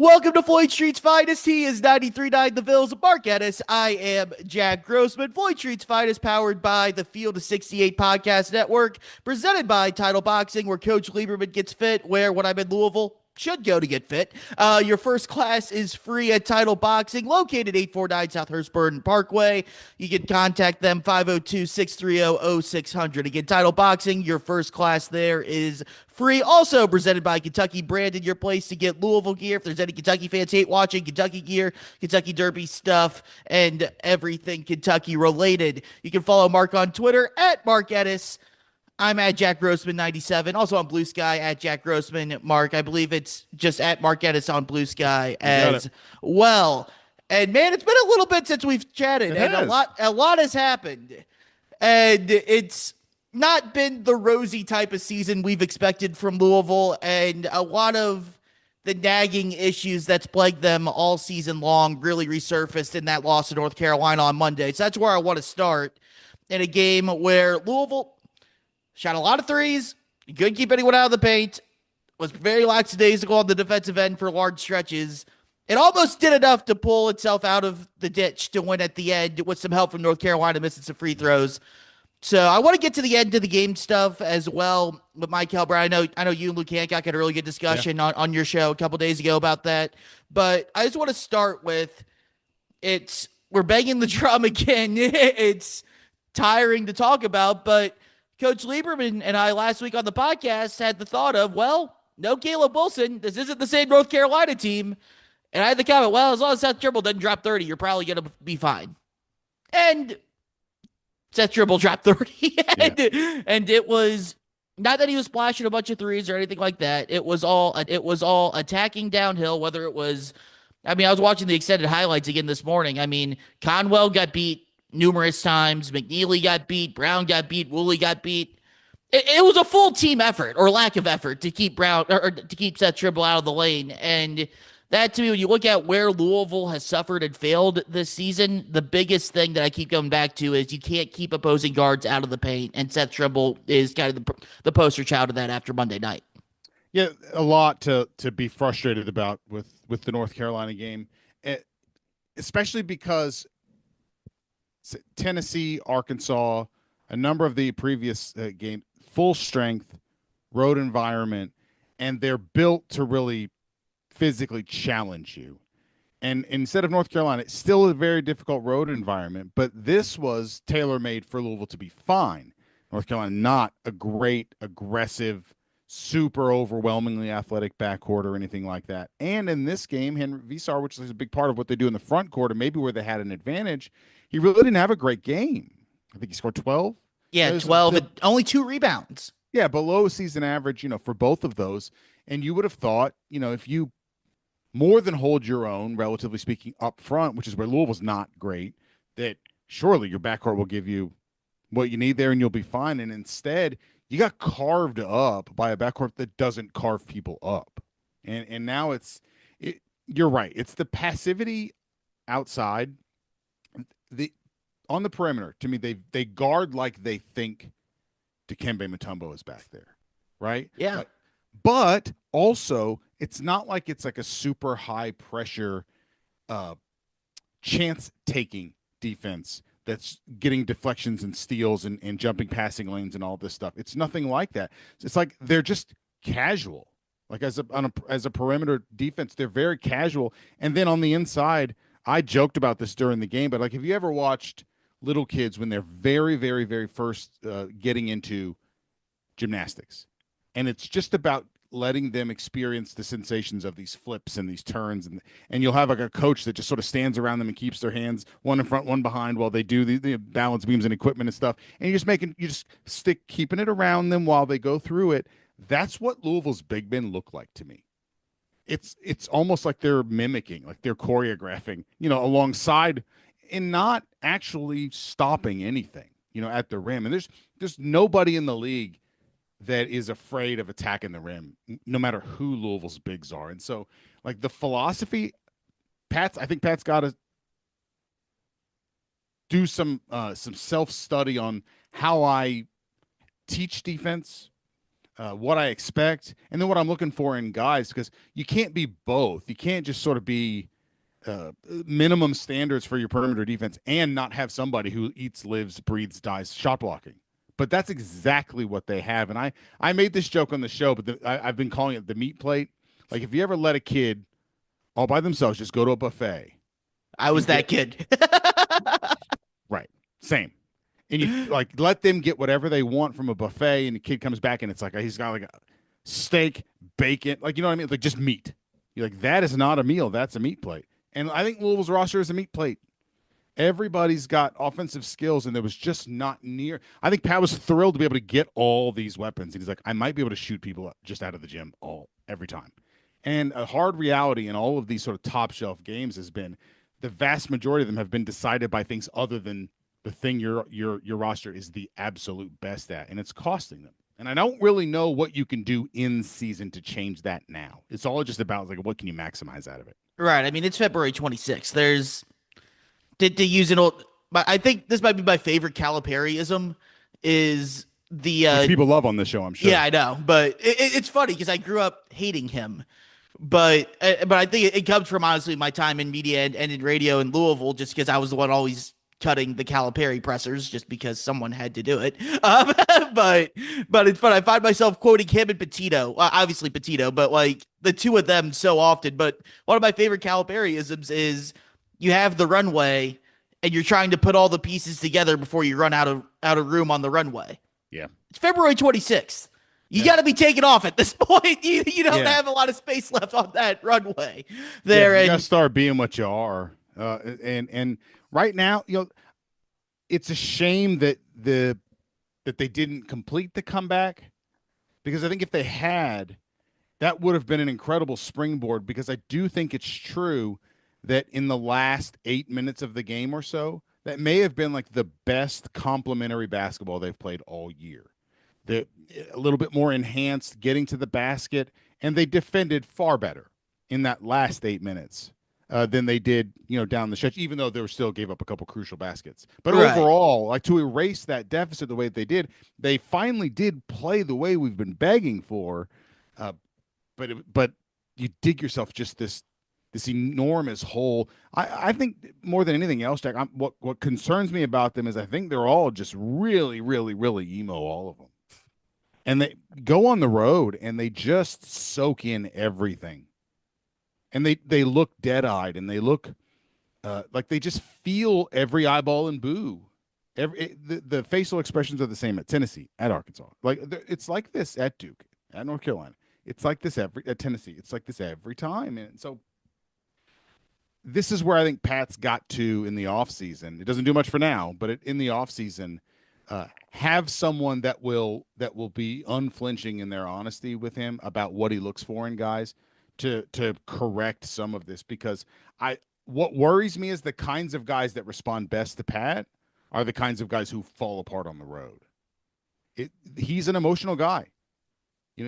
Welcome to Floyd Street's Finest. He is 93.9 The Ville's Mark Ennis. I am Jack Grossman. Floyd Street's Finest, powered by the Field of 68 Podcast Network, presented by Title Boxing, where Coach Lieberman gets fit, where when I'm in Louisville, should go to get fit. Your first class is free at Title Boxing, located 849 South Hurstburn Parkway. You can contact them 502-630-0600. Again, Title Boxing, your first class there is free. Also presented by Kentucky Branded, your place to get Louisville gear. If there's any Kentucky fans hate watching Kentucky gear, Kentucky Derby stuff, and everything Kentucky related. You can follow Mark on Twitter at Mark Ennis. I'm at Jack Grossman 97. Also on Blue Sky at Jack Grossman. Mark, I believe it's just at Mark Ennis on Blue Sky as well. And man, it's been a little bit since we've chatted, and a lot has happened. And it's not been the rosy type of season we've expected from Louisville, and a lot of the nagging issues that's plagued them all season long really resurfaced in that loss to North Carolina on Monday. So that's where I want to start, in a game where Louisville shot a lot of threes, couldn't keep anyone out of the paint, was very lackadaisical on the defensive end for large stretches. It almost did enough to pull itself out of the ditch to win at the end with some help from North Carolina missing some free throws. So I want to get to the end of the game stuff as well with Mike Helber. I know you and Luke Hancock had a really good discussion on your show a couple days ago about that. But I just want to start with, we're banging the drum again. It's tiring to talk about, but Coach Lieberman and I last week on the podcast had the thought of, well, no Caleb Wilson. This isn't the same North Carolina team. And I had the comment, well, as long as Seth Trimble doesn't drop 30, you're probably going to be fine. And Seth Trimble dropped 30. and it was not that he was splashing a bunch of threes or anything like that. It was all attacking downhill, whether it was, I was watching the extended highlights again this morning. Conwell got beat numerous times. McNeely got beat. Brown got beat. Woolley got beat. It was a full team effort, or lack of effort, to keep Brown or to keep Seth Trimble out of the lane. And that, to me, when you look at where Louisville has suffered and failed this season, the biggest thing that I keep coming back to is you can't keep opposing guards out of the paint, and Seth Trimble is kind of the poster child of that after Monday night. Yeah, a lot to be frustrated about with the North Carolina game, especially because Tennessee, Arkansas, a number of the previous games, full strength, road environment, and they're built to really physically challenge you. And instead of North Carolina, it's still a very difficult road environment, but this was tailor-made for Louisville to be fine. North Carolina, not a great, aggressive, super overwhelmingly athletic backcourt or anything like that. And in this game, Henry Visar, which is a big part of what they do in the front court, and maybe where they had an advantage, he really didn't have a great game. I think he scored 12. Yeah, 12, only 2 rebounds. Yeah, below season average, for both of those. And you would have thought, if you more than hold your own, relatively speaking, up front, which is where Louisville's not great, that surely your backcourt will give you what you need there and you'll be fine. And instead, you got carved up by a backcourt that doesn't carve people up. And now you're right. It's the passivity outside. On the perimeter, to me, they guard like they think Dikembe Mutombo is back there, right? Yeah. But also, it's not like it's like a super high pressure chance-taking defense that's getting deflections and steals and jumping passing lanes and all this stuff. It's nothing like that. It's like they're just casual. Like as a perimeter defense, they're very casual. And then on the inside, I joked about this during the game, but like, have you ever watched little kids when they're very, very, very first getting into gymnastics? And it's just about letting them experience the sensations of these flips and these turns. And you'll have like a coach that just sort of stands around them and keeps their hands one in front, one behind while they do the balance beams and equipment and stuff. And you just keeping it around them while they go through it. That's what Louisville's big men look like to me. It's almost like they're mimicking, like they're choreographing, alongside and not actually stopping anything, at the rim. And there's nobody in the league that is afraid of attacking the rim, no matter who Louisville's bigs are. And so, like, the philosophy, I think Pat's got to do some self-study on how I teach defense, what I expect, and then what I'm looking for in guys, because you can't be both. You can't just sort of be minimum standards for your perimeter defense and not have somebody who eats, lives, breathes, dies shot blocking. But that's exactly what they have. And I made this joke on the show, but I've been calling it the meat plate. Like if you ever let a kid all by themselves just go to a buffet I was and that get kid. right, same, and you like let them get whatever they want from a buffet, and the kid comes back and it's like he's got like a steak, bacon, like you know what I mean, like just meat. You're like that is not a meal, that's a meat plate. And I think Louisville's roster is a meat plate. Everybody's got offensive skills, and there was just not near. I think Pat was thrilled to be able to get all these weapons, and he's like, I might be able to shoot people just out of the gym every time. And a hard reality in all of these sort of top shelf games has been the vast majority of them have been decided by things other than the thing your roster is the absolute best at, and it's costing them. And I don't really know what you can do in season to change that now. It's all just about like what can you maximize out of it. Right. I mean, it's February 26th. There's to use an old. But I think this might be my favorite Calipariism is the Which people love on this show, I'm sure. yeah, I know, but it's funny because I grew up hating him, but I think it comes from honestly my time in media and in radio in Louisville, just because I was the one always cutting the Calipari pressers, just because someone had to do it. Um, but it's fun. I find myself quoting him and Petito, obviously Petito, but like the two of them so often. But one of my favorite Calipariisms is you have the runway and you're trying to put all the pieces together before you run out of room on the runway. Yeah. It's February 26th. You Yeah. got to be taken off at this point. You don't Yeah. have a lot of space left on that runway Yeah, there. you And gotta start being what you are. And right now, it's a shame that they didn't complete the comeback, because I think if they had, that would have been an incredible springboard, because I do think it's true that in the last 8 minutes of the game or so, that may have been like the best complementary basketball they've played all year. They're a little bit more enhanced, getting to the basket, and they defended far better in that last 8 minutes than they did, down the stretch, even though they were still gave up a couple crucial baskets. But right. overall, like to erase that deficit the way that they finally did play the way we've been begging for. Uh, but you dig yourself just this enormous hole. I think more than anything else, Jack, what concerns me about them is I think they're all just really, really, really emo, all of them. And they go on the road and they just soak in everything. And they look dead-eyed, and they look like they just feel every eyeball and boo. The facial expressions are the same at Tennessee, at Arkansas. Like it's like this at Duke, at North Carolina. It's like this at Tennessee. It's like this every time. And so this is where I think Pat's got to in the offseason. It doesn't do much for now, but in the offseason, have someone that will be unflinching in their honesty with him about what he looks for in guys to correct some of this. Because what worries me is the kinds of guys that respond best to Pat are the kinds of guys who fall apart on the road. He's an emotional guy. He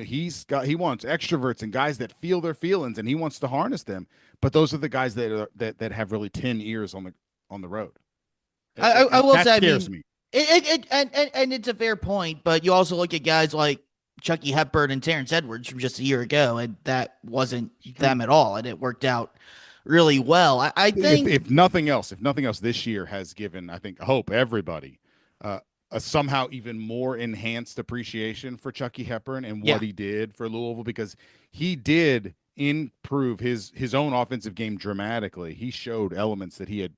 wants extroverts and guys that feel their feelings, and he wants to harness them. But those are the guys that have really 10 ears on the road. I will say, I scares mean, me. And it's a fair point, but you also look at guys like Chucky Hepburn and Terrence Edwards from just a year ago, and that wasn't them at all, and it worked out really well. I think if nothing else, this year has given, I think, hope everybody a somehow even more enhanced appreciation for Chucky Hepburn and what he did for Louisville, because he did improve his own offensive game dramatically. He showed elements that he had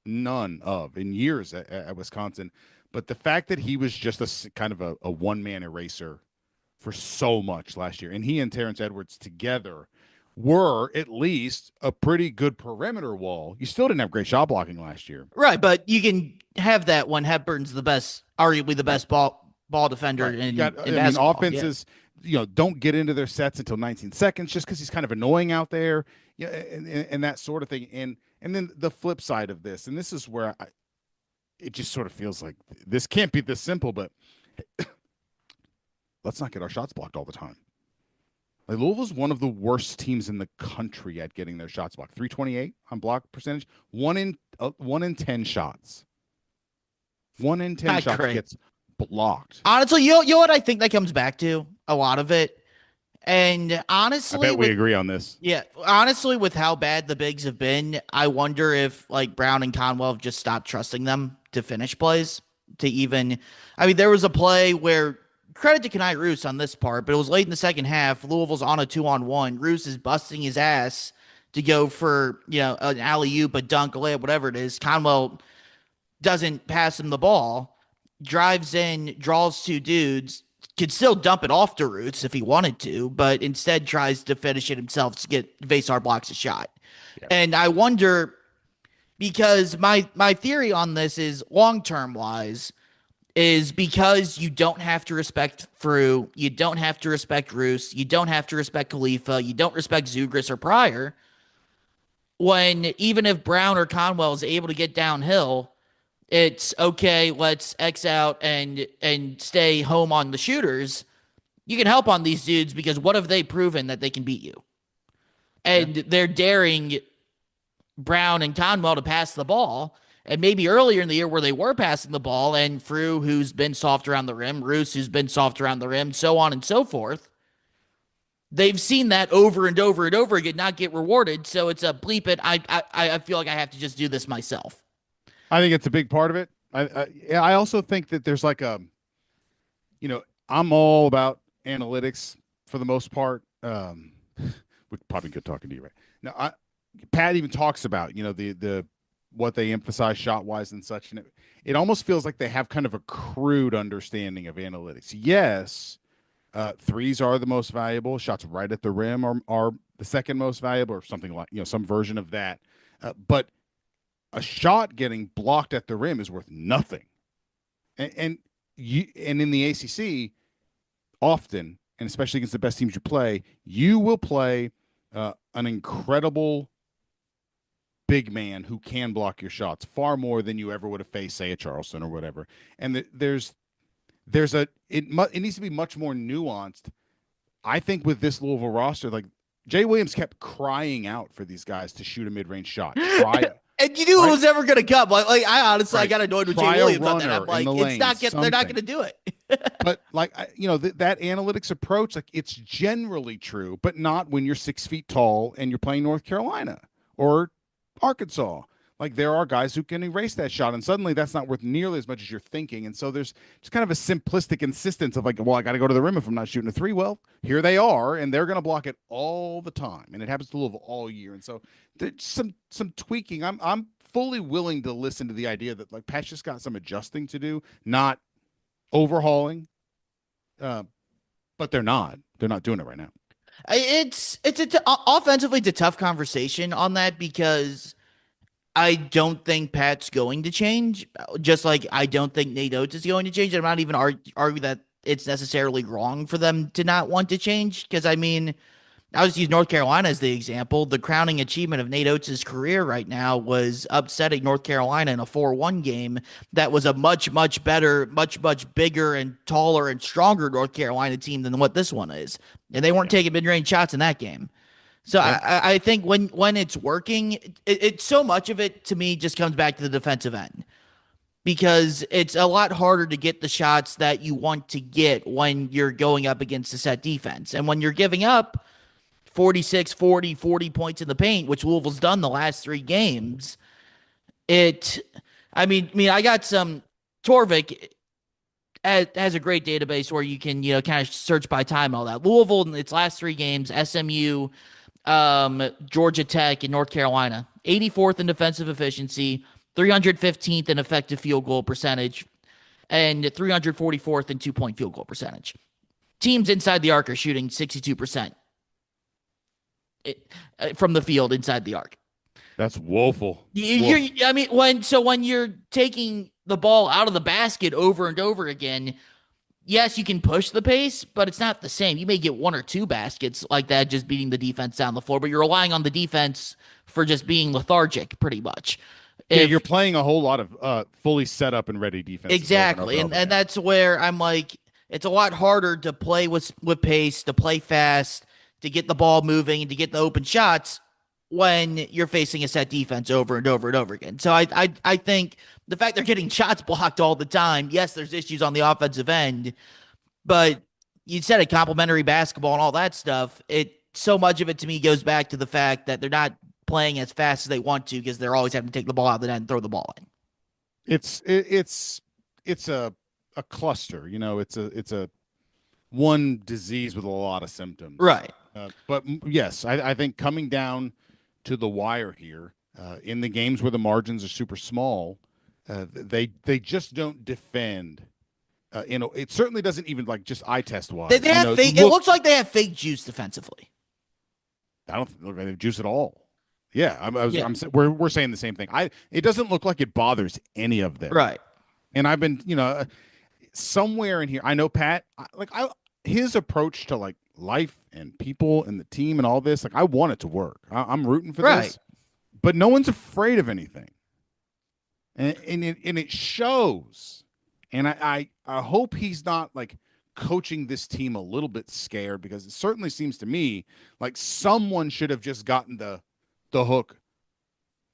none of in years at Wisconsin. But the fact that he was just a kind of a one-man eraser for so much last year, and he and Terrence Edwards together were at least a pretty good perimeter wall. You still didn't have great shot blocking last year. right, but you can have that when Hepburn's arguably the best ball defender Right. in basketball. Offenses, yeah. Don't get into their sets until 19 seconds just because he's kind of annoying out there, and that sort of thing. And then the flip side of this, and this is where it just sort of feels like this can't be this simple, but let's not get our shots blocked all the time. Like Louisville's one of the worst teams in the country at getting their shots blocked. 328 on block percentage. 1 in 10 shots. 1 in 10 shots gets blocked. Honestly, you know what I think that comes back to? A lot of it. And I honestly, bet we with agree on this. yeah, honestly, with how bad the bigs have been, I wonder if like Brown and Conwell have just stopped trusting them to finish plays. To even, I mean, there was a play where credit to Kenai Roos on this part, but it was late in the second half. Louisville's on a 2-on-1. Roos is busting his ass to go for an alley oop, a dunk, a layup, whatever it is. Conwell doesn't pass him the ball, drives in, draws two dudes, could still dump it off to Roots if he wanted to, but instead tries to finish it himself to get Vasar blocks a shot. Yeah. And I wonder because my theory on this is long term wise is because you don't have to respect Frew, you don't have to respect Roos, you don't have to respect Khalifa, you don't respect Zugris or Pryor. When even if Brown or Conwell is able to get downhill, it's okay, let's X out and stay home on the shooters. You can help on these dudes because what have they proven that they can beat you? And they're daring Brown and Conwell to pass the ball. And maybe earlier in the year where they were passing the ball, and Frew, who's been soft around the rim, Roos, who's been soft around the rim, so on and so forth. They've seen that over and over and over again, not get rewarded. So it's a bleep it. I feel like I have to just do this myself. I think it's a big part of it. I also think that there's like I'm all about analytics for the most part. We probably good talking to you right now. Pat even talks about the what they emphasize shot wise and such, and it almost feels like they have kind of a crude understanding of analytics. Yes, threes are the most valuable. Shots right at the rim are the second most valuable, or something like some version of that. But a shot getting blocked at the rim is worth nothing, and in the ACC, often, and especially against the best teams you play, you will play an incredible big man who can block your shots far more than you ever would have faced, say, a Charleston or whatever. And it needs to be much more nuanced. I think with this Louisville roster, like Jay Williams kept crying out for these guys to shoot a mid-range shot. And you knew it was never going to come. Like I honestly, I got annoyed with Jay Williams on that. I'm like, it's not getting. They're not going to do it. But like that analytics approach, like it's generally true, but not when you're 6 feet tall and you're playing North Carolina or Arkansas. Like there are guys who can erase that shot, and suddenly that's not worth nearly as much as you're thinking. And so there's just kind of a simplistic insistence of like, well, I got to go to the rim if I'm not shooting a three. Well, here they are, and they're going to block it all the time, and it happens to Louisville all year. And so there's some tweaking. I'm fully willing to listen to the idea that like Pat's just got some adjusting to do, not overhauling. But they're not doing it right now. Offensively, it's a tough conversation on that because I don't think Pat's going to change. Just like I don't think Nate Oates is going to change. I'm not even argue that it's necessarily wrong for them to not want to change. Because I mean, I'll just use North Carolina as the example. The crowning achievement of Nate Oates' career right now was upsetting North Carolina in a 4-1 game. That was a much, much better, much, much bigger and taller and stronger North Carolina team than what this one is. And they weren't taking mid-range shots in that game. So I think when it's working, it's so much of it to me just comes back to the defensive end because it's a lot harder to get the shots that you want to get when you're going up against a set defense. And when you're giving up 46, 40 points in the paint, which Louisville's done the last 3 games, I got some Torvik has a great database where you can, kind of search by time and all that. Louisville in its last 3 games, SMU, Georgia Tech, and North Carolina, 84th in defensive efficiency, 315th in effective field goal percentage, and 344th in 2-point field goal percentage. Teams inside the arc are shooting 62% from the field inside the arc. That's woeful. When you're taking the ball out of the basket over and over again, yes, you can push the pace, but it's not the same. You may get 1 or 2 baskets like that, just beating the defense down the floor, but you're relying on the defense for just being lethargic pretty much. You're playing a whole lot of fully set up and ready defense. Exactly. And that's where I'm like, it's a lot harder to play with pace, to play fast, to get the ball moving, and to get the open shots when you're facing a set defense over and over and over again. So I think the fact they're getting shots blocked all the time, yes, there's issues on the offensive end, but you said it, complimentary basketball and all that stuff. It so much of it to me goes back to the fact that they're not playing as fast as they want to because they're always having to take the ball out of the net and throw the ball in. It's a cluster. It's a one disease with a lot of symptoms. Right. But yes, I think coming down to the wire here in the games where the margins are super small, they just don't defend. It certainly doesn't even like just eye test wise. They have fake. It looks like they have fake juice defensively. I don't look like they have juice at all. Yeah, Yeah. we're saying the same thing. It doesn't look like it bothers any of them. Right. And I've been, somewhere in here, I know Pat, his approach to like life and people and the team and all this, like I want it to work. I'm rooting for Right. this, but no one's afraid of anything, and it shows. And I hope he's not like coaching this team a little bit scared, because it certainly seems to me like someone should have just gotten the hook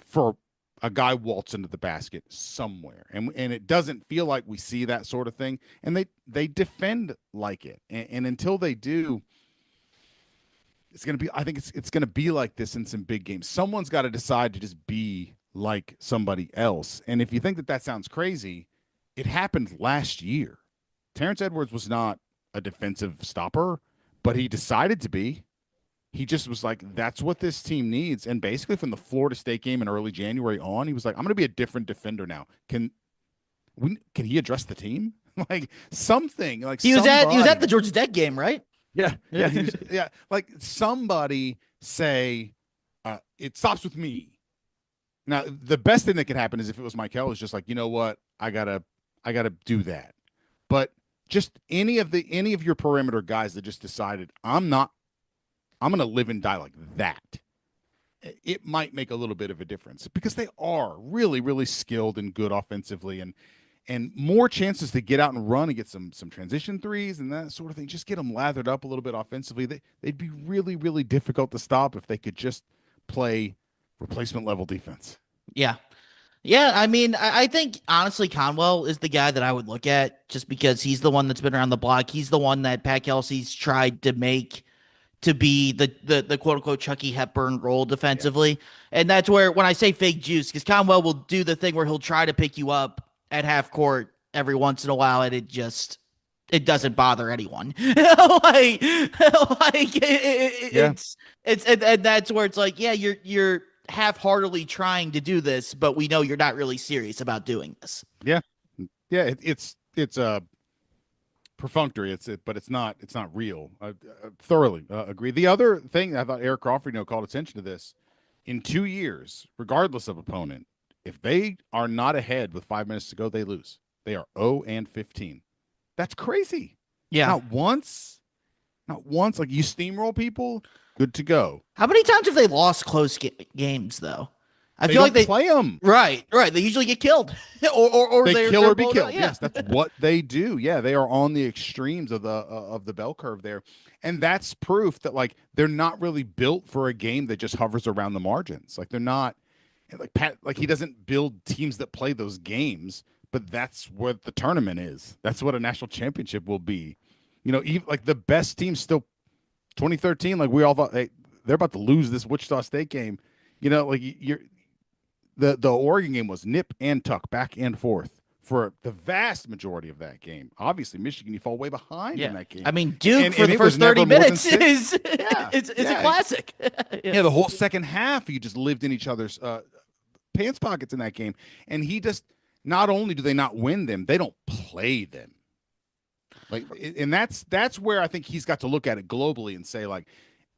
for a guy waltz into the basket somewhere, and it doesn't feel like we see that sort of thing, and they defend like it, and until they do, it's gonna be. I think it's gonna be like this in some big games. Someone's got to decide to just be like somebody else, and if you think that sounds crazy, it happened last year. Terrence Edwards was not a defensive stopper, but he decided to be. He just was like, that's what this team needs. And basically from the Florida State game in early January on, he was like, I'm going to be a different defender now. Can he address the team? Like something like he was at the Georgia Tech game, right? Yeah. Yeah. Like somebody say, it stops with me. Now, the best thing that could happen is if it was Michael, is just like, you know what? I gotta do that. But just any of your perimeter guys that just decided, I'm going to live and die like that, it might make a little bit of a difference, because they are really, really skilled and good offensively, and more chances to get out and run and get some transition threes and that sort of thing. Just get them lathered up a little bit offensively. They'd be really, really difficult to stop if they could just play replacement level defense. Yeah. Yeah, I mean, I think honestly Conwell is the guy that I would look at, just because he's the one that's been around the block. He's the one that Pat Kelsey's tried to make to be the quote unquote Chucky Hepburn role defensively. Yeah. And that's where, when I say fake juice, because Conwell will do the thing where he'll try to pick you up at half court every once in a while, and it doesn't bother anyone. And that's where it's like, yeah, you're half-heartedly trying to do this, but we know you're not really serious about doing this. Yeah. It's perfunctory. But it's not real. I thoroughly agree. The other thing, I thought Eric Crawford, called attention to this. In 2 years, regardless of opponent, if they are not ahead with 5 minutes to go, they lose. They are 0-15. That's crazy. Yeah. Not once. Like, you steamroll people, good to go. How many times have they lost close games, though? I They feel don't like they play them. Right. They usually get killed, or they kill or be killed. Yeah. Yes, that's what they do. Yeah, they are on the extremes of the bell curve there, and that's proof that like they're not really built for a game that just hovers around the margins. Like they're not like Pat. Like he doesn't build teams that play those games, but that's what the tournament is. That's what a national championship will be. Even like the best teams still. 2013, like we all thought, hey, they're about to lose this Wichita State game. Like the Oregon game was nip and tuck, back and forth for the vast majority of that game. Obviously, Michigan, you fall way behind in that game. I mean, Duke and for the first 30 minutes is a classic. Yeah, the whole second half, you just lived in each other's pants pockets in that game. And he just, not only do they not win them, they don't play them. Like, and that's where I think he's got to look at it globally and say, like,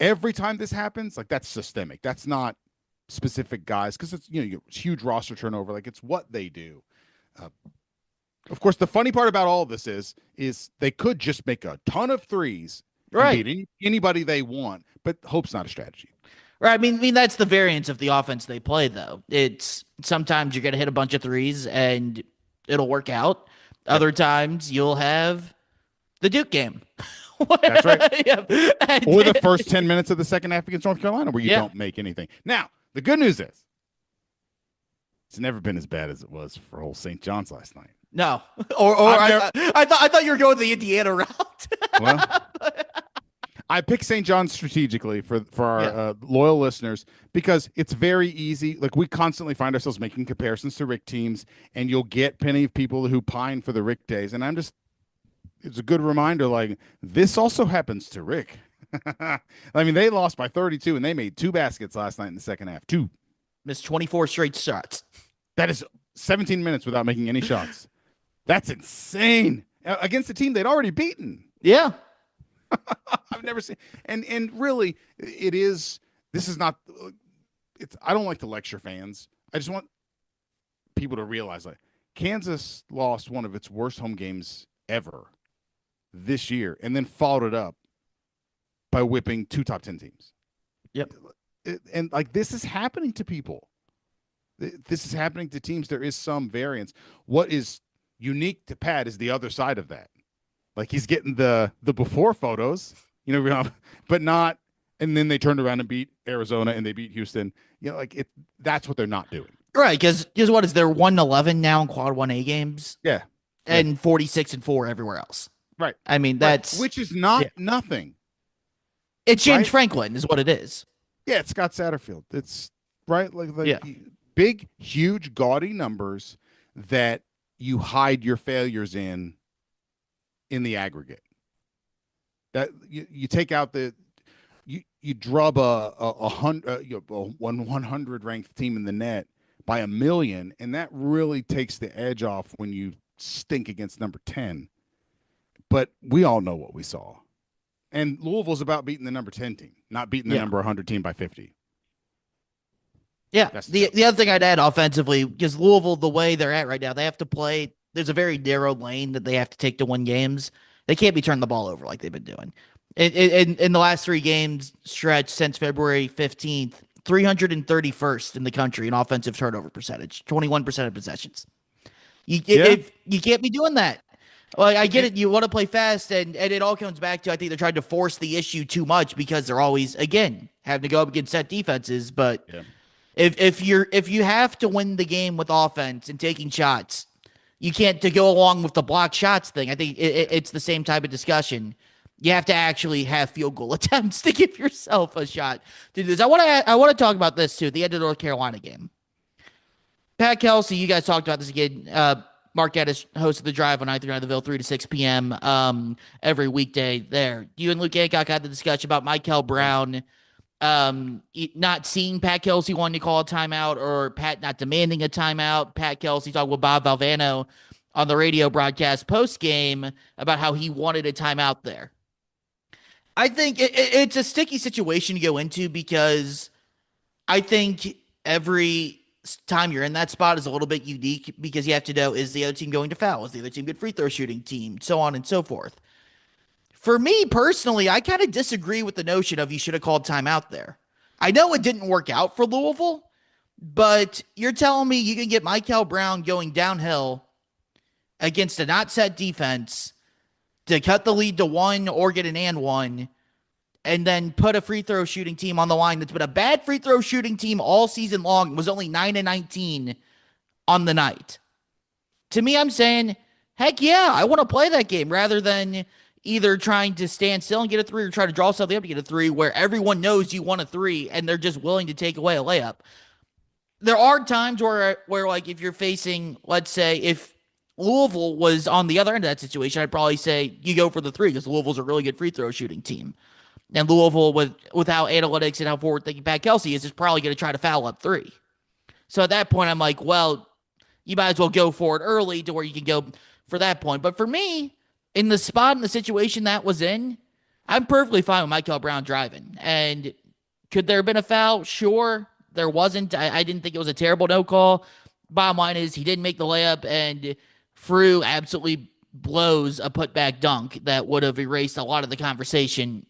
every time this happens, like, that's systemic. That's not specific guys, because it's huge roster turnover. Like, it's what they do. Of course, the funny part about all of this is they could just make a ton of threes, right? Beat anybody they want, but hope's not a strategy. Right. I mean, that's the variance of the offense they play, though. It's sometimes you're going to hit a bunch of threes and it'll work out. Other times you'll have the Duke game That's right. Yep. Or the first 10 minutes of the second half against North Carolina where you Yeah. don't make anything. Now, the good news is it's never been as bad as it was for old St. John's last night. No, or I thought you were going the Indiana route. Well, I picked St. John's strategically for our Yeah. loyal listeners because it's very easy. Like we constantly find ourselves making comparisons to Rick teams, and you'll get plenty of people who pine for the Rick days. And it's a good reminder. Like this also happens to Rick. I mean, they lost by 32, and they made 2 baskets last night in the second half. 2. Missed 24 straight shots. That is 17 minutes without making any shots. That's insane against a team they'd already beaten. Yeah. I've never seen, and really, it is. This is not. It's. I don't like to lecture fans. I just want people to realize like Kansas lost one of its worst home games ever this year, and then followed it up by whipping 2 top 10 teams. Yep. And like this is happening to people. This is happening to teams. There is some variance. What is unique to Pat is the other side of that. Like he's getting the before photos, but not. And then they turned around and beat Arizona and they beat Houston. Like that's what they're not doing. Right, because what is there 1-11 now in quad 1A games? Yeah. And 46-4 everywhere else. Right. I mean, that's which is not nothing. It's James right? Franklin is what it is. Yeah, it's Scott Satterfield. It's right like yeah. Big, huge, gaudy numbers that you hide your failures in the aggregate. That you take out you drub a 100 ranked team in the net by 1 million, and that really takes the edge off when you stink against number 10. But we all know what we saw. And Louisville's about beating the number 10 team, not beating the number 100 team by 50. Yeah. The other thing I'd add offensively, because Louisville, the way they're at right now, they have to play. There's a very narrow lane that they have to take to win games. They can't be turning the ball over like they've been doing. In the last 3 games stretch since February 15th, 331st in the country in offensive turnover percentage, 21% of possessions. You can't be doing that. Well, I get it. You want to play fast, and it all comes back to I think they're trying to force the issue too much because they're always, again, having to go up against set defenses. But if you have to win the game with offense and taking shots, you can't to go along with the block shots thing. I think it's the same type of discussion. You have to actually have field goal attempts to give yourself a shot to do this. I want to talk about this too. At the end of the North Carolina game, Pat Kelsey, you guys talked about this again. Mark Geddes hosted the drive on 9:30 the Ville, 3 to 6 p.m. Every weekday there. You and Luke Hancock had the discussion about Michael Brown not seeing Pat Kelsey wanting to call a timeout or Pat not demanding a timeout. Pat Kelsey talking with Bob Valvano on the radio broadcast post-game about how he wanted a timeout there. I think it's a sticky situation to go into because I think every time you're in that spot is a little bit unique because you have to know, is the other team going to foul? Is the other team good free throw shooting team? So on and so forth. For me personally, I kind of disagree with the notion of you should have called timeout there. I know it didn't work out for Louisville, but you're telling me you can get Michael Brown going downhill against a not set defense to cut the lead to 1 or get an and 1, and then put a free throw shooting team on the line that's been a bad free throw shooting team all season long, was only 9-19 on the night. To me, I'm saying, heck yeah, I want to play that game rather than either trying to stand still and get a 3 or try to draw something up to get a 3 where everyone knows you want a 3 and they're just willing to take away a layup. There are times where like if you're facing, let's say, if Louisville was on the other end of that situation, I'd probably say you go for the 3 because Louisville's a really good free throw shooting team. And Louisville, with how analytics and how forward-thinking Pat Kelsey is probably going to try to foul up 3. So at that point, I'm like, well, you might as well go for it early to where you can go for that point. But for me, in the spot and the situation that was in, I'm perfectly fine with Michael Brown driving. And could there have been a foul? Sure. There wasn't. I didn't think it was a terrible no call. Bottom line is he didn't make the layup, and Frew absolutely blows a putback dunk that would have erased a lot of the conversation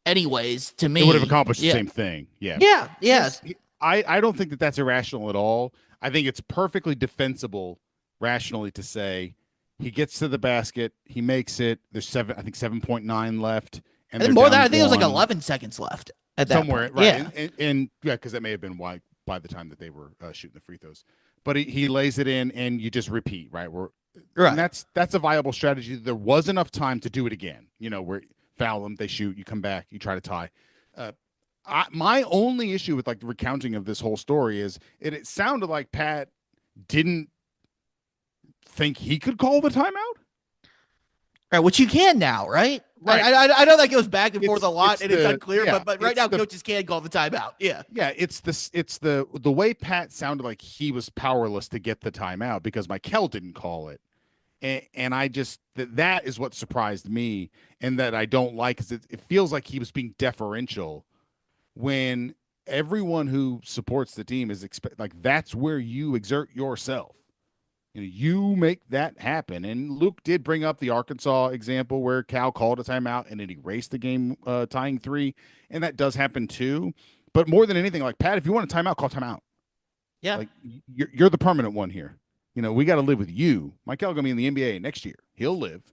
anyways. To me, it would have accomplished the same thing. Yeah. Yeah. Yes. I don't think that that's irrational at all. I think it's perfectly defensible rationally to say He gets to the basket. He makes it. There's 7.9 left, and And they're then more than down that, I think it was like one 11 seconds left at that somewhere, point. right? Yeah. And yeah, because that may have been why by the time that they were shooting the free throws. But he lays it in, and you just repeat, right? And Right. that's a viable strategy. There was enough time to do it again. Where foul them, they shoot, you come back, you try to tie. My only issue with like the recounting of this whole story is it sounded like Pat didn't think he could call the timeout. Right, which you can now, right? Right. I know that goes back and forth a lot, It's and it's the unclear. yeah, But right now, the coaches can call the timeout. Yeah. yeah, it's the way Pat sounded like he was powerless to get the timeout because Mikel didn't call it, and I just that is what surprised me, and that I don't like is it feels like he was being deferential when everyone who supports the team is like that's where you exert yourself. You make that happen. And Luke did bring up the Arkansas example where Cal called a timeout and it erased the game tying 3. And that does happen too. But more than anything, like, Pat, if you want a timeout, call timeout. Yeah. Like, you're the permanent one here. We got to live with you. Michael going to be in the NBA next year. He'll live.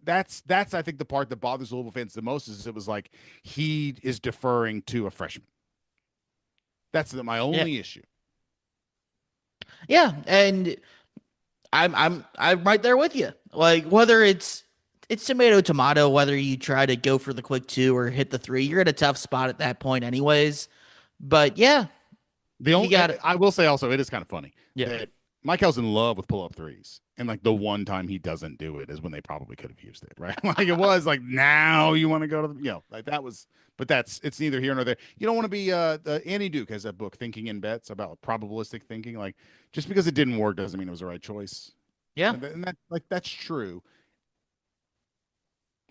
That's I think the part that bothers Louisville fans the most is it was like he is deferring to a freshman. That's my only issue. Yeah, and I'm right there with you. Like whether it's tomato, whether you try to go for the quick 2 or hit the 3, you're at a tough spot at that point anyways. But yeah, I will say also it is kind of funny that Michael's in love with pull-up threes. And like the one time he doesn't do it is when they probably could have used it, right? Like it was like now you want to go to the like that was, but it's neither here nor there. You don't want to be Annie Duke has that book Thinking in Bets about probabilistic thinking. Like just because it didn't work doesn't mean it was the right choice. Yeah. And that's true.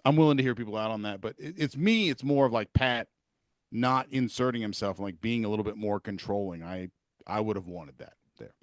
I'm willing to hear people out on that, but it's more of like Pat not inserting himself and like being a little bit more controlling. I would have wanted that there.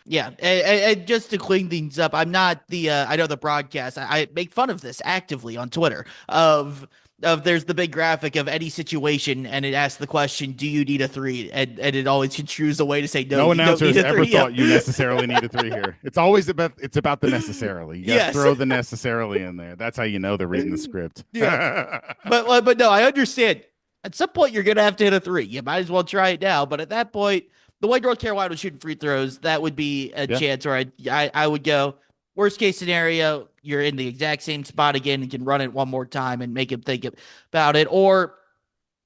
Yeah, and just to clean things up, I'm not I know the broadcast. I make fun of this actively on Twitter of there's the big graphic of any situation, and it asks the question, "Do you need a 3?" And it always construes a way to say no. No announcer has ever thought you Yeah. necessarily need a 3 here. It's always about the necessarily. You Yes. throw the necessarily in there. That's how you know they're reading the script. Yeah, but no, I understand. At some point, you're gonna have to hit a 3. You might as well try it now. But at that point, the way North Carolina was shooting free throws, that would be a chance where I would go, worst case scenario, you're in the exact same spot again and can run it one more time and make him think about it. Or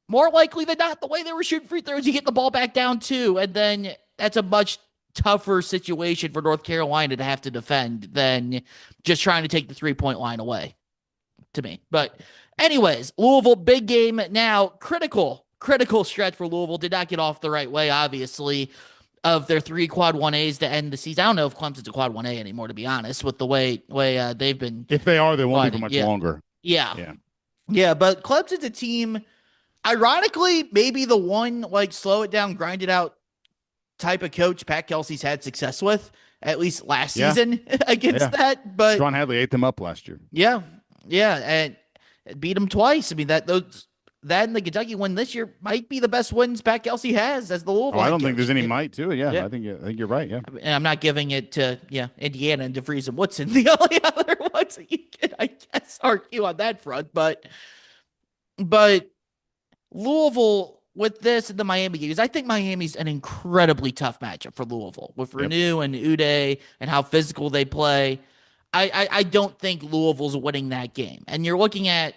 more likely than not, the way they were shooting free throws, you get the ball back down 2. And then that's a much tougher situation for North Carolina to have to defend than just trying to take the 3-point line away to me. But anyways, Louisville, big game now, critical stretch for Louisville. Did not get off the right way, obviously, of their 3 quad 1As to end the season. I don't know if Clemson's a quad 1A anymore, to be honest, with the way they've been. If they are, they won't be for much longer. Yeah, but Clemson's a team, ironically, maybe the one like slow it down, grind it out type of coach Pat Kelsey's had success with, at least last season against that. But Sean Hadley ate them up last year. Yeah, and beat them twice. I mean, that and the Kentucky win this year might be the best wins Pat Kelsey has as the Louisville. I don't think there's any might to it. Yeah, I think you're right. Yeah, and I'm not giving it to Indiana and DeVries and Woodson, the only other ones that you can, I guess, argue on that front. But Louisville with this and the Miami games, I think Miami's an incredibly tough matchup for Louisville with Renew and Uday and how physical they play. I don't think Louisville's winning that game. And you're looking at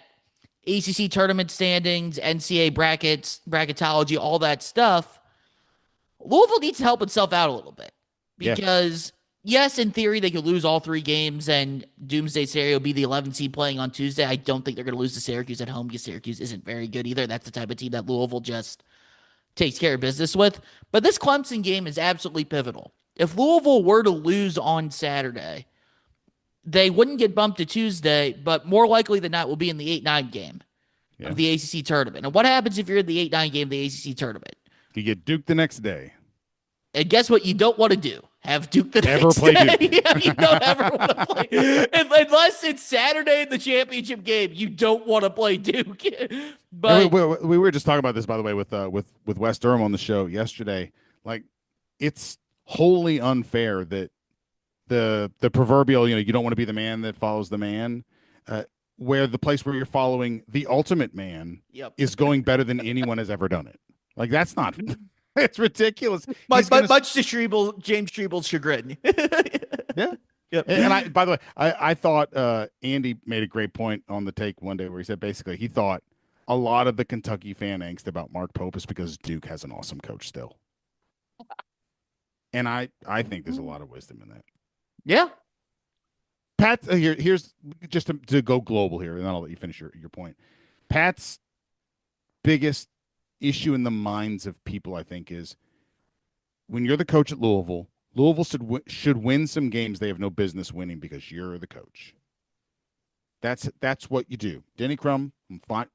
ACC tournament standings, NCAA brackets, bracketology, all that stuff. Louisville needs to help itself out a little bit because, yes, in theory, they could lose all 3 games and doomsday scenario be the 11th seed playing on Tuesday. I don't think they're going to lose to Syracuse at home because Syracuse isn't very good either. That's the type of team that Louisville just takes care of business with. But this Clemson game is absolutely pivotal. If Louisville were to lose on Saturday, they wouldn't get bumped to Tuesday, but more likely than not will be in the 8-9 game of the ACC tournament. And what happens if you're in the 8-9 game of the ACC tournament? You get Duke the next day. And guess what you don't want to do? Have Duke the next day. Duke. You don't ever want to play. Unless it's Saturday in the championship game, you don't want to play Duke. But we were just talking about this, by the way, with Wes Durham on the show yesterday. Like, it's wholly unfair that the proverbial, you don't want to be the man that follows the man, where the place where you're following the ultimate man Yep. is going better than anyone has ever done it. Like that's not it's ridiculous. Much, He's gonna much to James Strebel's chagrin. yeah. Yep. And I, by the way, I thought Andy made a great point on the take one day where he said basically he thought a lot of the Kentucky fan angst about Mark Pope is because Duke has an awesome coach still. And I think there's a lot of wisdom in that. Yeah. Pat, here's just to go global here, and then I'll let you finish your point. Pat's biggest issue in the minds of people, I think, is when you're the coach at Louisville, Louisville should win some games they have no business winning because you're the coach. That's what you do. Denny Crum, I'm fine.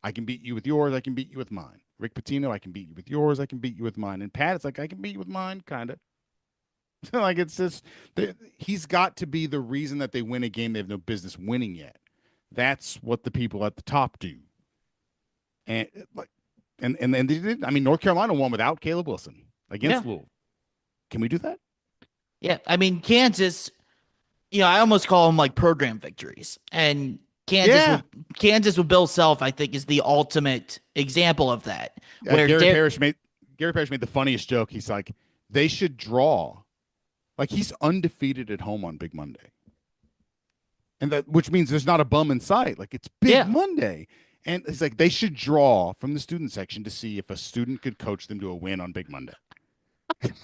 I can beat you with yours. I can beat you with mine. Rick Pitino, I can beat you with yours. I can beat you with mine. And Pat, it's like I can beat you with mine, kind of. Like it's just he's got to be the reason that they win a game they have no business winning yet. That's what the people at the top do. And they did. I mean, North Carolina won without Caleb Wilson against Louisville. Can we do that? Yeah. I mean, Kansas, I almost call them like program victories. And Kansas with Bill Self, I think, is the ultimate example of that. Where Gary Parrish made the funniest joke. He's like, they should draw. Like he's undefeated at home on Big Monday. And which means there's not a bum in sight. Like it's Big Monday. And it's like they should draw from the student section to see if a student could coach them to a win on Big Monday.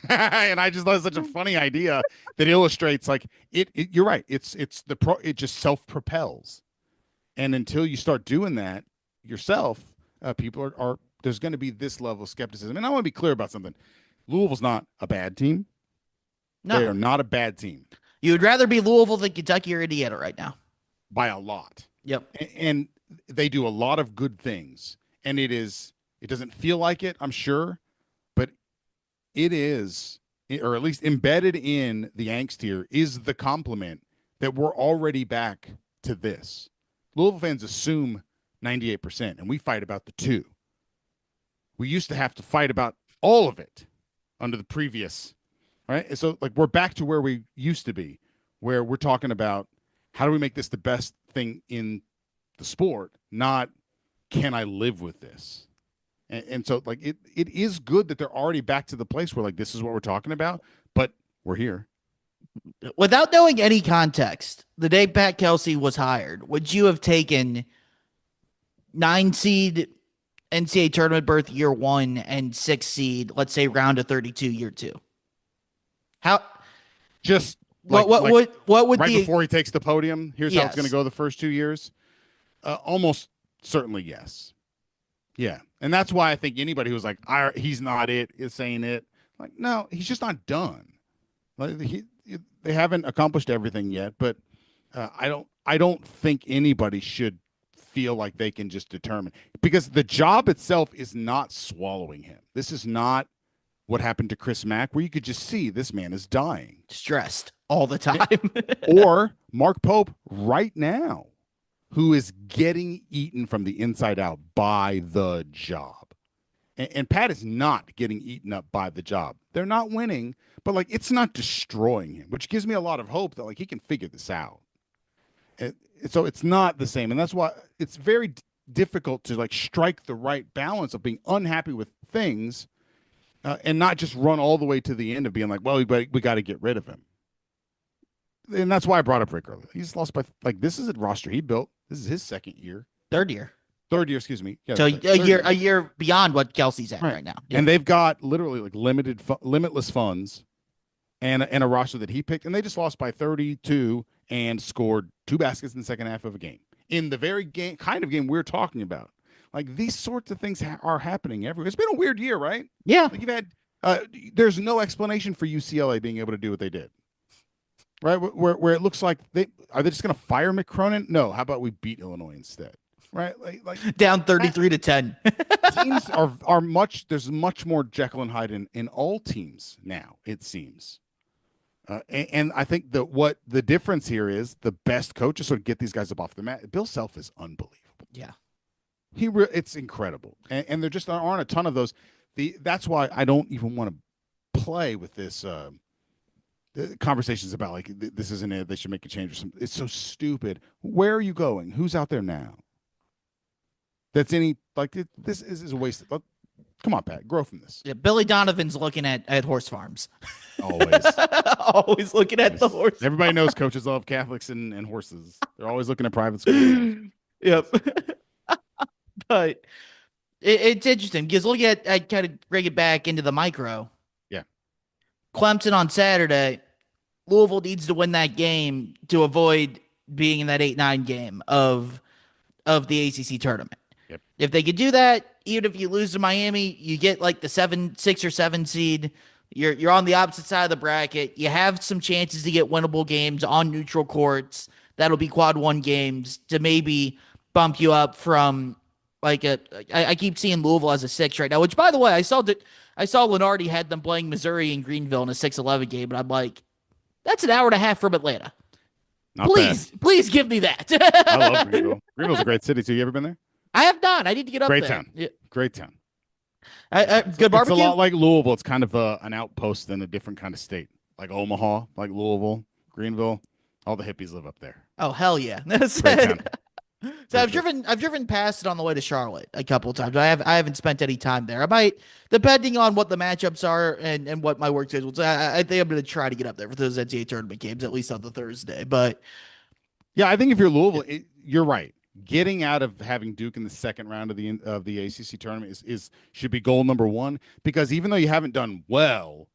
And I just thought it was such a funny idea that illustrates like it you're right. It just self-propels. And until you start doing that yourself, people are there's going to be this level of skepticism. And I want to be clear about something. Louisville's not a bad team. No. They are not a bad team. You would rather be Louisville than Kentucky or Indiana right now. By a lot. Yep. And they do a lot of good things. And it doesn't feel like it, I'm sure, but it is, or at least embedded in the angst here, is the compliment that we're already back to this. Louisville fans assume 98%, and we fight about the 2. We used to have to fight about all of it under the previous, right? So, like, we're back to where we used to be, where we're talking about how do we make this the best thing in the sport, not can I live with this? And so, like, it is good that they're already back to the place where, like, this is what we're talking about, but we're here. Without knowing any context, the day Pat Kelsey was hired, would you have taken 9 seed NCAA tournament berth year 1 and 6 seed, let's say round of 32 year 2? How? Just what would right before he takes the podium? Here's how it's going to go the first 2 years. Almost certainly yes. Yeah, and that's why I think anybody who's like, he's not it, is saying it. Like, no, he's just not done. Like they haven't accomplished everything yet, but I don't think anybody should feel like they can just determine, because the job itself is not swallowing him. This is not what happened to Chris Mack, where you could just see this man is dying, stressed all the time, or Mark Pope right now, who is getting eaten from the inside out by the job. And Pat is not getting eaten up by the job. They're not winning, but like it's not destroying him, which gives me a lot of hope that like he can figure this out. And so it's not the same, and that's why it's very difficult to like strike the right balance of being unhappy with things and not just run all the way to the end of being like, well, we got to get rid of him. And that's why I brought up Rick earlier. He's lost by like this is a roster he built. This is his second year, third year, excuse me. Yeah, so a year beyond what Kelsey's at right now. Yeah. And they've got literally like limitless funds and a roster that he picked, and they just lost by 32 and scored 2 baskets in the second half of a game. In the very kind of game we're talking about. Like these sorts of things are happening everywhere. It's been a weird year, right? Yeah. Like you've had there's no explanation for UCLA being able to do what they did. Right? Where it looks like they just going to fire Mick Cronin? No, how about we beat Illinois instead? Right? Like down 33-10. Teams are much. There's much more Jekyll and Hyde in all teams now. It seems, and I think that what the difference here is the best coaches sort of get these guys up off the mat. Bill Self is unbelievable. Yeah, it's incredible, and there just aren't a ton of those. That's why I don't even want to play with this the conversations about like this isn't it. They should make a change or something. It's so stupid. Where are you going? Who's out there now? That's any like this is a waste. Come on, Pat, grow from this. Yeah, Billy Donovan's looking at horse farms. Always, Always looking at the horse. Everybody knows coaches love Catholics and horses. They're always looking at private schools. Yep. But it's interesting because looking at kind of bring it back into the micro. Yeah. Clemson on Saturday. Louisville needs to win that game to avoid being in that 8-9 game of the ACC tournament. Yep. If they could do that, even if you lose to Miami, you get like the 6 or 7 seed. You're on the opposite side of the bracket. You have some chances to get winnable games on neutral courts. That'll be quad 1 games to maybe bump you up from like I keep seeing Louisville as a 6 right now, which by the way, I saw Lenardi had them playing Missouri and Greenville in a 6-11 game, and I'm like, that's an hour and a half from Atlanta. Not Please give me that. I love Greenville. Greenville's a great city too. You ever been there? I have not. I need to get up Great there. town. Yeah. Great town. Good barbecue. It's a lot like Louisville. It's kind of an outpost in a different kind of state, like Omaha, like Louisville, Greenville. All the hippies live up there. Oh hell yeah! Great town. So I've driven past it on the way to Charlotte a couple of times. I haven't spent any time there. I might, depending on what the matchups are and what my work schedule is. I think I'm going to try to get up there for those NCAA tournament games, at least on the Thursday. But yeah, I think if you're Louisville, you're right. Getting out of having Duke in the second round of the ACC tournament is should be goal number 1, because even though you haven't done well,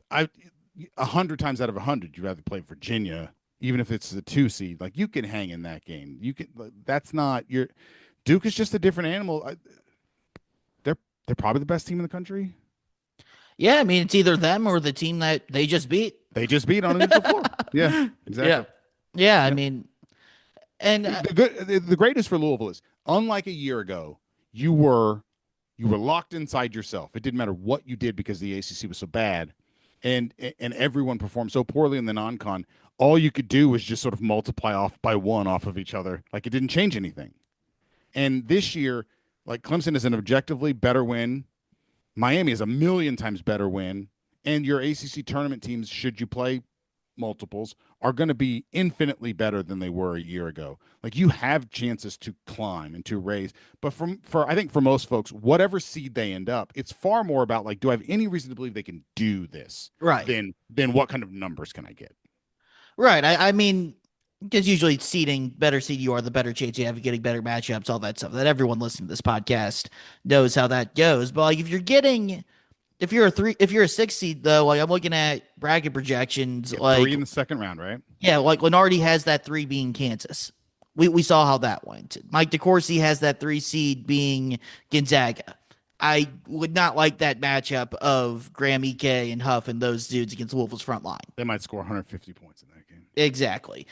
100 times out of 100, you'd rather play Virginia. Even if it's the 2 seed, like you can hang in that game. You can. That's not your. Duke is just a different animal. They're probably the best team in the country. Yeah, I mean it's either them or the team that they just beat. They just beat on a neutral floor. Yeah, exactly. Yeah. I mean, and the greatest for Louisville is, unlike a year ago, you were locked inside yourself. It didn't matter what you did because the ACC was so bad, and everyone performed so poorly in the non-con. All you could do was just sort of multiply off by 1 off of each other. Like it didn't change anything. And this year, like Clemson is an objectively better win. Miami is a million times better win. And your ACC tournament teams, should you play multiples, are going to be infinitely better than they were a year ago. Like you have chances to climb and to raise. But I think for most folks, whatever seed they end up, it's far more about like, do I have any reason to believe they can do this? Right. Than what kind of numbers can I get? Right. I mean, because usually better seed you are, the better chance you have of getting better matchups, all that stuff that everyone listening to this podcast knows how that goes. But like if you're a 6 seed though, like I'm looking at bracket projections, like 3 in the second round, right? Yeah, like Lenardi has that 3 being Kansas. We saw how that went. Mike DeCourcy has that 3 seed being Gonzaga. I would not like that matchup of Graham Ike and Huff and those dudes against Louisville's front line. They might score 150 points in that game. Exactly.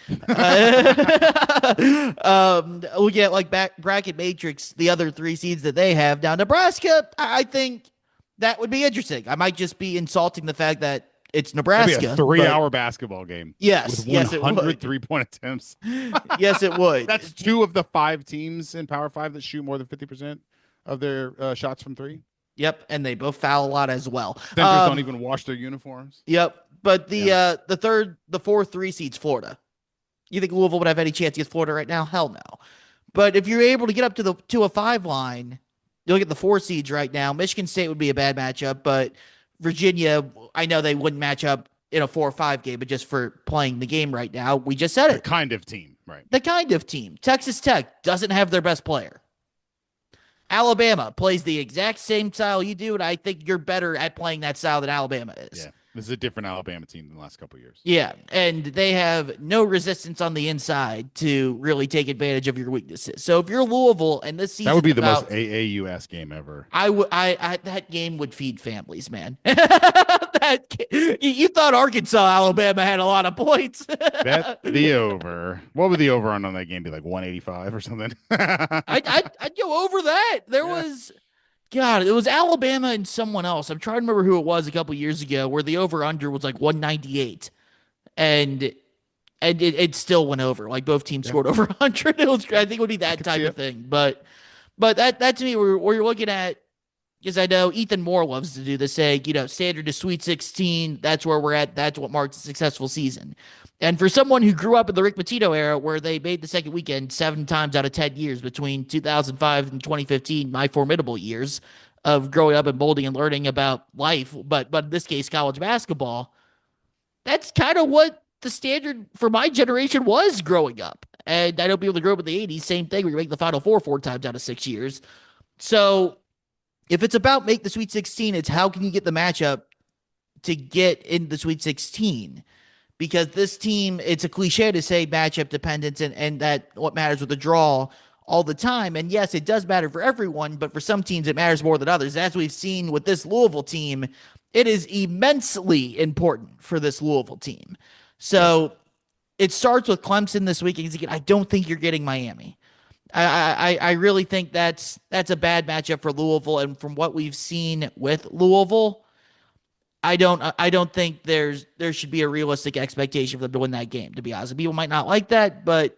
We get like bracket matrix, the other 3 seeds that they have. Now, Nebraska, I think that would be interesting. I might just be insulting the fact that it's Nebraska. It'd be a 3-hour basketball game. Yes. With yes, it would. 100 3-point attempts. Yes, it would. That's 2 of the 5 teams in Power 5 that shoot more than 50% of their shots from 3. Yep, and they both foul a lot as well. Centers don't even wash their uniforms. Yep, but the 4th 3 seeds Florida. You think Louisville would have any chance against Florida right now? Hell no. But if you're able to get up to a 5 line, you look at the 4 seeds right now. Michigan State would be a bad matchup, but Virginia, I know they wouldn't match up in a 4 or 5 game, but just for playing the game right now, we just said it. The kind of team, right? The kind of team. Texas Tech doesn't have their best player. Alabama plays the exact same style you do, and I think you're better at playing that style than Alabama is. Yeah, this is a different Alabama team than the last couple of years. Yeah, and they have no resistance on the inside to really take advantage of your weaknesses. So if you're Louisville and this season, that would be the most AAUS game ever. That game would feed families, man. You thought Arkansas, Alabama had a lot of points. Bet the over. What would the over on that game be, like 185 or something? I'd go over that. It was Alabama and someone else. I'm trying to remember who it was a couple years ago where the over-under was like 198. And it still went over. Like both teams scored over 100. I think it would be that type of thing. But that to me, where you're looking at, because I know Ethan Moore loves to do this, say, standard to Sweet 16, that's where we're at. That's what marks a successful season. And for someone who grew up in the Rick Pitino era, where they made the second weekend 7 times out of 10 years between 2005 and 2015, my formidable years of growing up and molding and learning about life, but in this case, college basketball, that's kind of what the standard for my generation was growing up. And I know people that grew up in the 80s, same thing. We make the Final Four 4 times out of 6 years. So if it's about make the Sweet 16, it's how can you get the matchup to get in the Sweet 16? Because this team, it's a cliche to say matchup dependence and that what matters with the draw all the time. And yes, it does matter for everyone, but for some teams, it matters more than others. As we've seen with this Louisville team, it is immensely important for this Louisville team. So it starts with Clemson this weekend. Again, I don't think you're getting Miami. I really think that's a bad matchup for Louisville. And from what we've seen with Louisville, I don't think there should be a realistic expectation for them to win that game, to be honest. People might not like that, but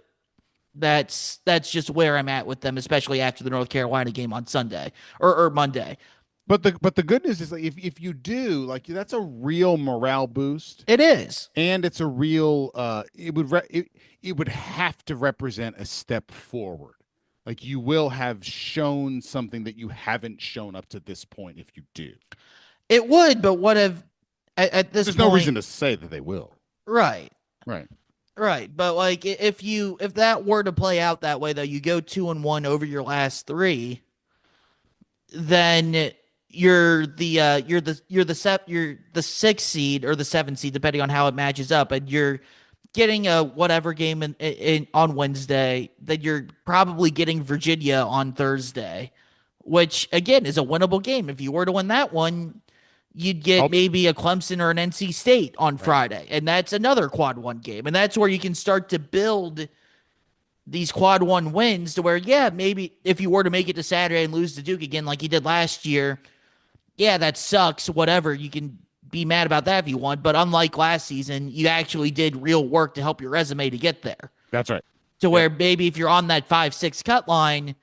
that's just where I'm at with them, especially after the North Carolina game on Sunday or Monday. But the good news is, like, if you do, like, that's a real morale boost. It is. And it's a real it would have to represent a step forward. Like, you will have shown something that you haven't shown up to this point if you do. It would, but what if at this There's point, no reason to say that they will. Right. Right. Right. But like if that were to play out that way, though, you go 2-1 over your last three, then you're the sixth seed or the seventh seed, depending on how it matches up, and you're getting a whatever game in on Wednesday. Then you're probably getting Virginia on Thursday, which again is a winnable game. If you were to win that one, you'd get maybe a Clemson or an NC State on Friday, and that's another quad one game, and that's where you can start to build these quad one wins to where, yeah, maybe if you were to make it to Saturday and lose to Duke again like you did last year, yeah, that sucks, whatever. You can be mad about that if you want, but unlike last season, you actually did real work to help your resume to get there. That's right. To where maybe if you're on that 5-6 cut line,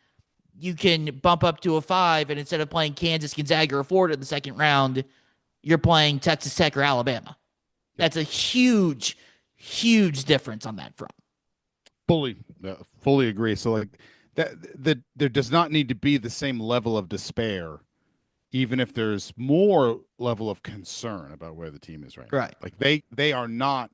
you can bump up to a 5, and instead of playing Kansas, Gonzaga, or Florida in the second round, you're playing Texas Tech or Alabama. That's a huge, huge difference on that front. Fully agree. So, like, that there does not need to be the same level of despair, even if there's more level of concern about where the team is right now. Right. Like, they are not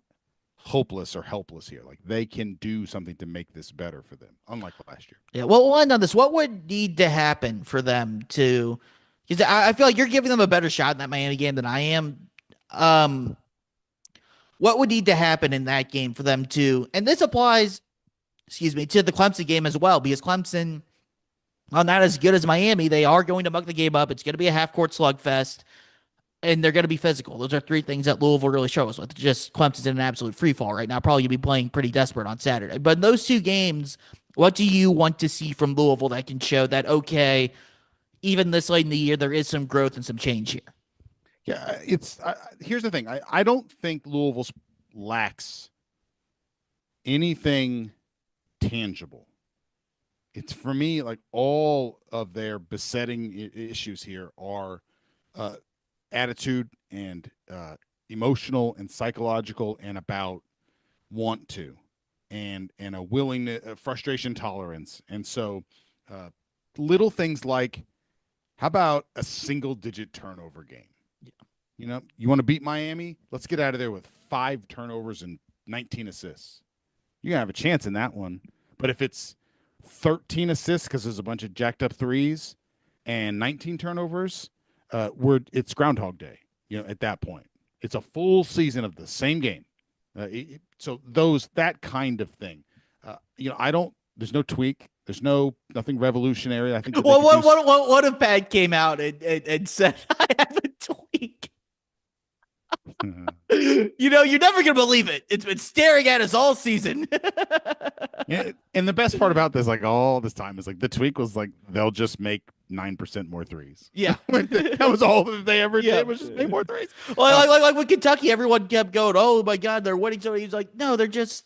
hopeless or helpless here. Like, they can do something to make this better for them, unlike last year. Yeah, well, we'll end on this. What would need to happen for them to – because I feel like you're giving them a better shot in that Miami game than I am. What would need to happen in that game for them to – and this applies, to the Clemson game as well, because Clemson, while not as good as Miami, they are going to muck the game up. It's going to be a half-court slugfest, and they're going to be physical. Those are three things that Louisville really struggles with. Just Clemson's in an absolute free fall right now. Probably going to be playing pretty desperate on Saturday. But in those two games, what do you want to see from Louisville that can show that, okay, even this late in the year, there is some growth and some change here? Yeah, here's the thing. I don't think Louisville lacks anything tangible. It's, for me, like, all of their besetting issues here are attitude and emotional and psychological, and about want to and a willingness, frustration tolerance. And so little things like, how about a single-digit turnover game? Yeah. You want to beat Miami? Let's get out of there with 5 turnovers and 19 assists. You're going to have a chance in that one. But if it's 13 assists because there's a bunch of jacked up threes and 19 turnovers, it's Groundhog Day, at that point. It's a full season of the same game. So that kind of thing. There's no tweak. There's nothing revolutionary. I think. Well, what if Pat came out and said, I have a tweak? You're never gonna believe it. It's been staring at us all season. Yeah, and the best part about this, like, all this time, is like the tweak was like they'll just make 9% more threes. Yeah, that was all that they ever did, was just make more threes. Well, like with Kentucky, everyone kept going, "Oh my God, they're winning." So he's like, "No, they're just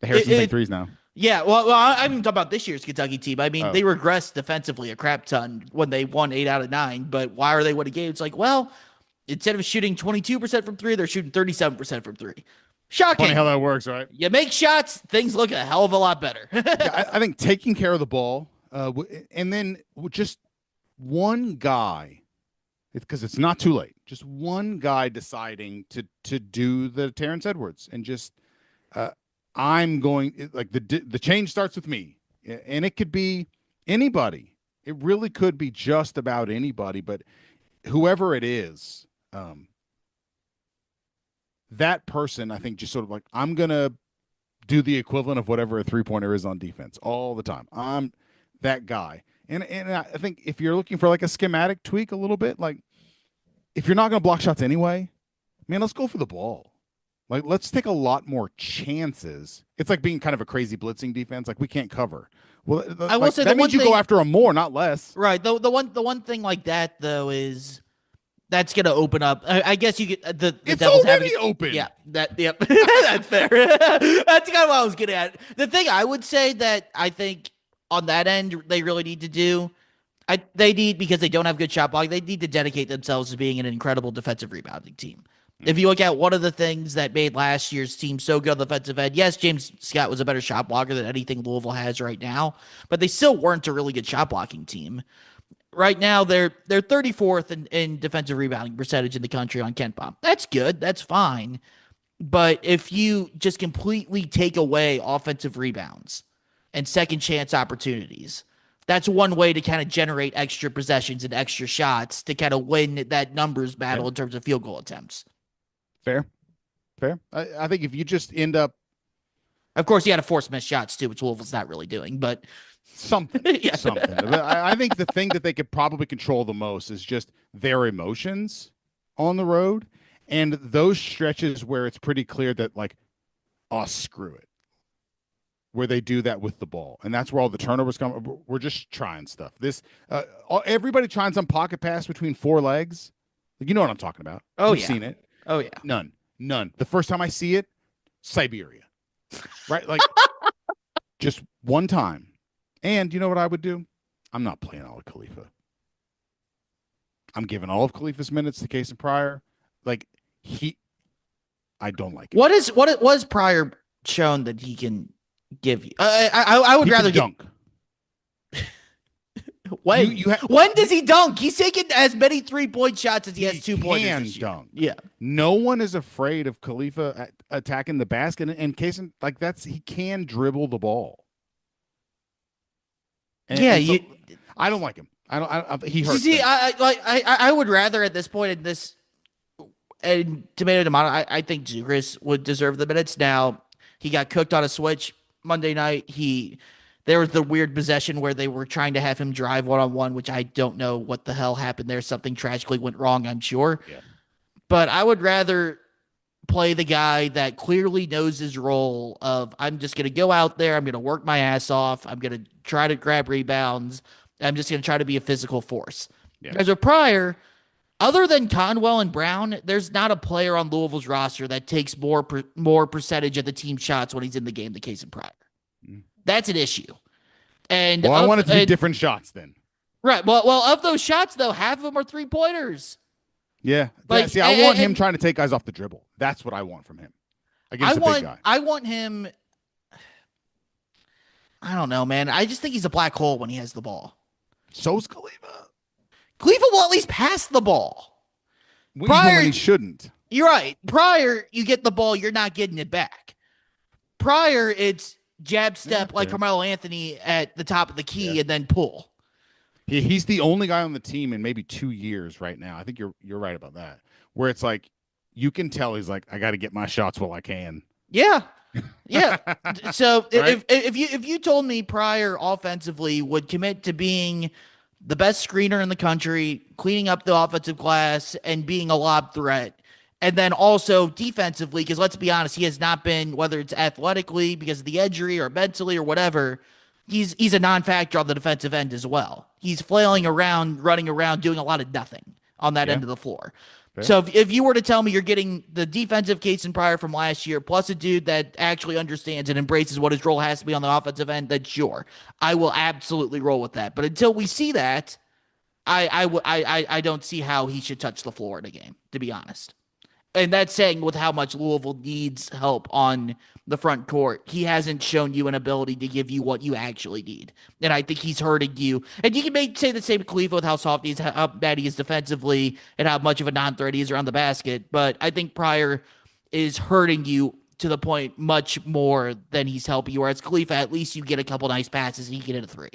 Harrison's make threes now." Yeah, well, I'm talking about this year's Kentucky team. I mean, they Oh, regressed defensively a crap ton when they won 8 out of 9. But why are they winning games? Like, well, instead of shooting 22% from three, they're shooting 37% from three. funny how Shocking. that works, right? You make shots, things look a hell of a lot better. Yeah, I think taking care of the ball, and then just one guy, because it's not too late. Just one guy deciding to do the Terrence Edwards and just uh, I'm going like the change starts with me, and it could be anybody. It really could be just about anybody, but whoever it is, that person, I think, just sort of like I'm gonna do the equivalent of whatever a 3-pointer is on defense all the time. I'm that guy. And I think if you're looking for like a schematic tweak a little bit, like if you're not going to block shots anyway, man, let's go for the ball. Like let's take a lot more chances. It's like being kind of a crazy blitzing defense. Like we can't cover. Well, I will like, say the that one means you thing, go after them more, not less. right? The one thing like that though is that's going to open up. I guess you get the It's Devils already having open. yeah, yep, that's fair. That's kind of what I was getting at. The thing I would say that I think on that end they really need to do, they need because they don't have good shot blocking. They need to dedicate themselves to being an incredible defensive rebounding team. If you look at one of the things that made last year's team so good on the defensive end, yes, James Scott was a better shot blocker than anything Louisville has right now, but they still weren't a really good shot blocking team. Right now, they're 34th in defensive rebounding percentage in the country on Kent Bomb. That's good. That's fine. But if you just completely take away offensive rebounds and second chance opportunities, that's one way to kind of generate extra possessions and extra shots to kind of win that numbers battle Yeah. in terms of field goal attempts. Fair. Fair. I think if you just end up Of course, you got to force missed shots too, which Louisville's not really doing. But something, yeah, something. But I think the thing that they could probably control the most is just their emotions on the road and those stretches where it's pretty clear that like, oh, screw it, where they do that with the ball, and that's where all the turnovers come. We're just trying stuff. Everybody trying some pocket pass between four legs. You know what I'm talking about. oh You've yeah, seen it. oh yeah. None. The first time I see it, Siberia, right? Like just one time. And you know what I would do? I'm not playing all of Khalifa. I'm giving all of Khalifa's minutes to Case and Pryor. Like I don't like it. What it was Pryor shown that he can give you? I would He rather can dunk. When when does he dunk? He's taken as many 3-point shots as he has 2-pointers. Can this year. dunk. Yeah. No one is afraid of Khalifa attacking the basket. And Case like he can dribble the ball. And so, I don't like him. He hurts. See, I would rather at this point in this and tomato, I think Zugris would deserve the minutes. Now he got cooked on a switch Monday night. There was the weird possession where they were trying to have him drive one-on-one, which I don't know what the hell happened there. Something tragically went wrong, I'm sure. Yeah. But I would rather play the guy that clearly knows his role of I'm just going to go out there, I'm going to work my ass off, I'm going to try to grab rebounds, I'm just going to try to be a physical force. Yeah. As a Pryor, other than Conwell and Brown, there's not a player on Louisville's roster that takes more percentage of the team shots when he's in the game, the case of Pryor. That's an issue. And I want it to be different shots then. Right. Well, of those shots, though, half of them are 3-pointers. Yeah. Like, see, I want him trying to take guys off the dribble. That's what I want from him. Against a big guy. I want him. I don't know, man. I just think he's a black hole when he has the ball. So's Khalifa. Khalifa will at least pass the ball. Pryor, when he shouldn't. You're right. Pryor, you get the ball, you're not getting it back. Pryor, it's jab step like Carmelo Anthony at the top of the key and then pull. He's the only guy on the team in maybe 2 years right now. I think you're right about that. Where it's like you can tell he's like, I got to get my shots while I can. Yeah. Yeah. So right? if you told me Pryor offensively would commit to being the best screener in the country, cleaning up the offensive glass and being a lob threat, and then also defensively, because let's be honest, he has not been, whether it's athletically because of the injury or mentally or whatever, he's a non-factor on the defensive end as well. He's flailing around, running around, doing a lot of nothing on that end of the floor. Fair. So if you were to tell me you're getting the defensive Kason Pryor from last year plus a dude that actually understands and embraces what his role has to be on the offensive end, then sure, I will absolutely roll with that. But until we see that, I don't see how he should touch the floor in a game, to be honest. And that's saying with how much Louisville needs help on the front court, he hasn't shown you an ability to give you what you actually need. And I think he's hurting you. And you can say the same with Khalifa with how soft he is, how bad he is defensively, and how much of a non-threat he is around the basket. But I think Pryor is hurting you to the point much more than he's helping you. Whereas Khalifa, at least you get a couple nice passes and he can hit a three.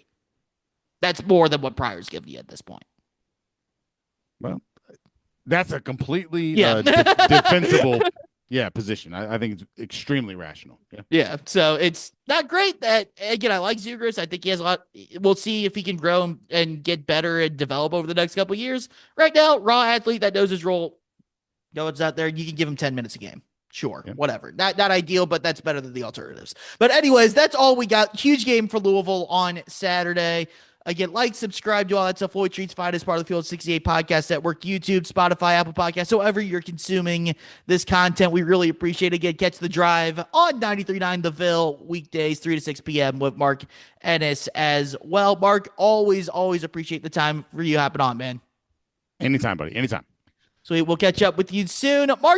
That's more than what Pryor's giving you at this point. Well, that's a completely defensible position. I think it's extremely rational. Yeah. So it's not great that, again, I like Zugris. I think he has a lot. We'll see if he can grow and get better and develop over the next couple of years. Right now, raw athlete that knows his role. No, it's out there. You can give him 10 minutes a game. Sure. Yeah. Whatever. Not ideal, but that's better than the alternatives. But anyways, that's all we got. Huge game for Louisville on Saturday. Again, like, subscribe, do all that stuff. Floyd Treats, find us part of the Field 68 Podcast Network, YouTube, Spotify, Apple Podcasts, however you're consuming this content. We really appreciate it. Again, catch The Drive on 93.9 The Ville, weekdays, 3 to 6 p.m. with Mark Ennis as well. Mark, always appreciate the time for you hopping on, man. Anytime, buddy. Anytime. So we'll catch up with you soon. March